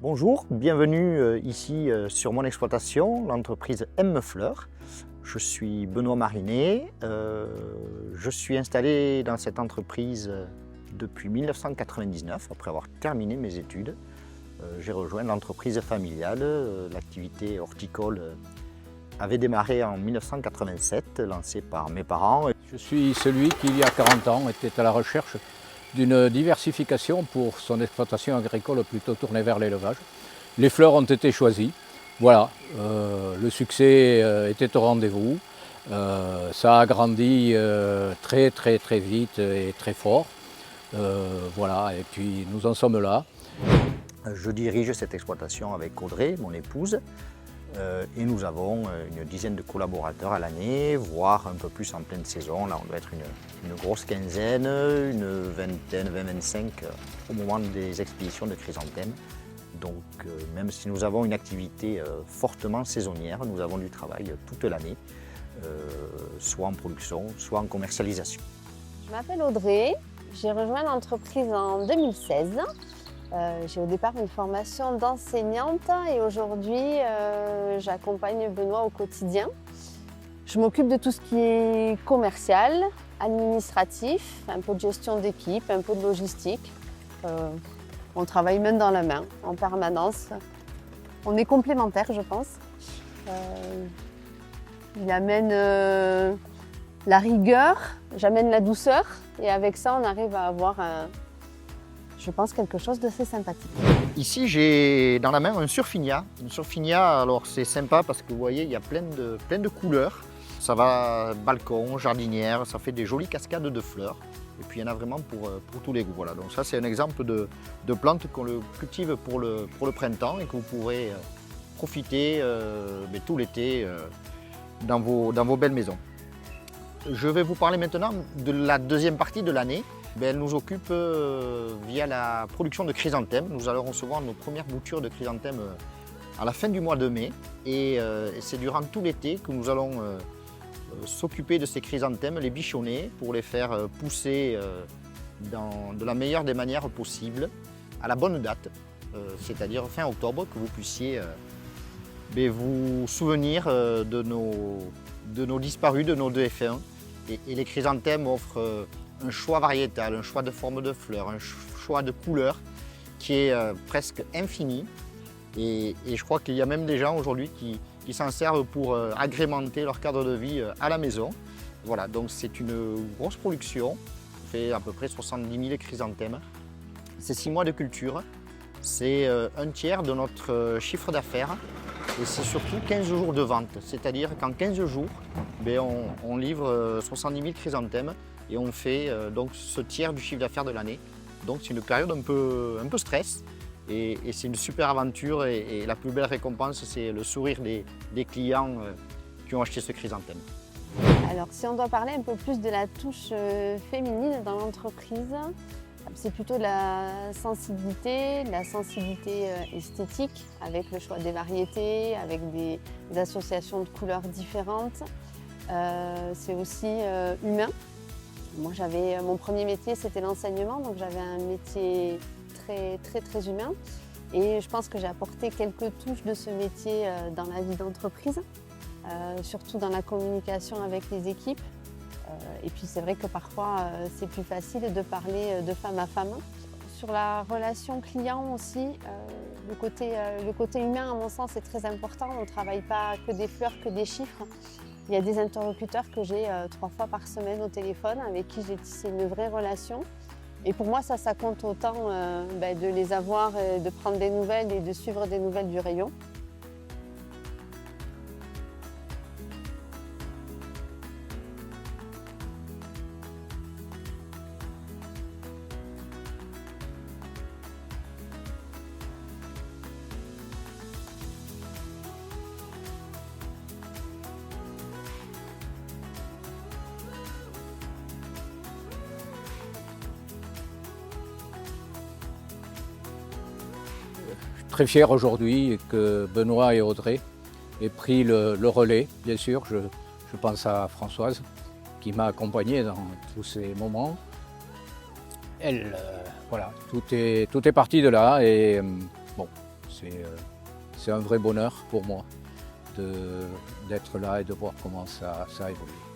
Bonjour, bienvenue ici sur mon exploitation, l'entreprise M Fleurs. Je suis Benoît Marinet, je suis installé dans cette entreprise depuis 1999, après avoir terminé mes études. J'ai rejoint l'entreprise familiale, l'activité horticole avait démarré en 1987, lancée par mes parents. Je suis celui qui, il y a 40 ans, était à la recherche d'une diversification pour son exploitation agricole plutôt tournée vers l'élevage. Les fleurs ont été choisies. Voilà, le succès était au rendez-vous. Ça a grandi très vite et très fort. Voilà, et puis nous en sommes là. Je dirige cette exploitation avec Audrey, mon épouse, et nous avons une dizaine de collaborateurs à l'année, voire un peu plus en pleine saison. Là, on doit être une grosse quinzaine, une vingtaine, 20-25 au moment des expéditions de chrysanthèmes. Donc, même si nous avons une activité fortement saisonnière, nous avons du travail toute l'année, soit en production, soit en commercialisation. Je m'appelle Audrey, j'ai rejoint l'entreprise en 2016. J'ai au départ une formation d'enseignante et aujourd'hui j'accompagne Benoît au quotidien. Je m'occupe de tout ce qui est commercial, administratif, un peu de gestion d'équipe, un peu de logistique. On travaille main dans la main en permanence. On est complémentaires, je pense. Il amène la rigueur, j'amène la douceur et avec ça on arrive à avoir je pense quelque chose d'assez sympathique. Ici, j'ai dans la main un surfinia. Une surfinia, alors c'est sympa parce que vous voyez, il y a plein de couleurs. Ça va balcon, jardinière, ça fait des jolies cascades de fleurs. Et puis il y en a vraiment pour tous les goûts. Voilà. Donc ça, c'est un exemple de plante qu'on cultive pour le printemps et que vous pourrez profiter tout l'été dans vos belles maisons. Je vais vous parler maintenant de la deuxième partie de l'année. Elle nous occupe via la production de chrysanthèmes. Nous allons recevoir nos premières boutures de chrysanthèmes à la fin du mois de mai. Et c'est durant tout l'été que nous allons s'occuper de ces chrysanthèmes, les bichonner pour les faire pousser de la meilleure des manières possibles, à la bonne date, c'est-à-dire fin octobre, que vous puissiez vous souvenir de nos disparus, de nos défunts. Et les chrysanthèmes offrent un choix variétal, un choix de forme de fleurs, un choix de couleurs qui est presque infini. Et je crois qu'il y a même des gens aujourd'hui qui s'en servent pour agrémenter leur cadre de vie à la maison. Voilà, donc c'est une grosse production. On fait à peu près 70 000 chrysanthèmes. C'est 6 mois de culture. C'est un tiers de notre chiffre d'affaires. Et c'est surtout 15 jours de vente. C'est-à-dire qu'en 15 jours, on livre 70 000 chrysanthèmes. Et on fait donc ce tiers du chiffre d'affaires de l'année. Donc c'est une période un peu stress et c'est une super aventure et la plus belle récompense c'est le sourire des clients qui ont acheté ce chrysanthème. Alors si on doit parler un peu plus de la touche féminine dans l'entreprise, c'est plutôt de la sensibilité esthétique avec le choix des variétés, avec des associations de couleurs différentes. C'est aussi humain. Moi, mon premier métier, c'était l'enseignement, donc j'avais un métier très humain. Et je pense que j'ai apporté quelques touches de ce métier dans la vie d'entreprise, surtout dans la communication avec les équipes. Et puis c'est vrai que parfois, c'est plus facile de parler de femme à femme. Sur la relation client aussi, le côté humain, à mon sens, est très important. On ne travaille pas que des fleurs, que des chiffres. Il y a des interlocuteurs que j'ai 3 fois par semaine au téléphone, avec qui j'ai tissé une vraie relation. Et pour moi, ça compte autant de les avoir, de prendre des nouvelles et de suivre des nouvelles du rayon. Très fier aujourd'hui que Benoît et Audrey aient pris le relais, bien sûr. Je pense à Françoise qui m'a accompagné dans tous ces moments. Elle, voilà, tout est parti de là et bon, c'est un vrai bonheur pour moi d'être là et de voir comment ça évolue.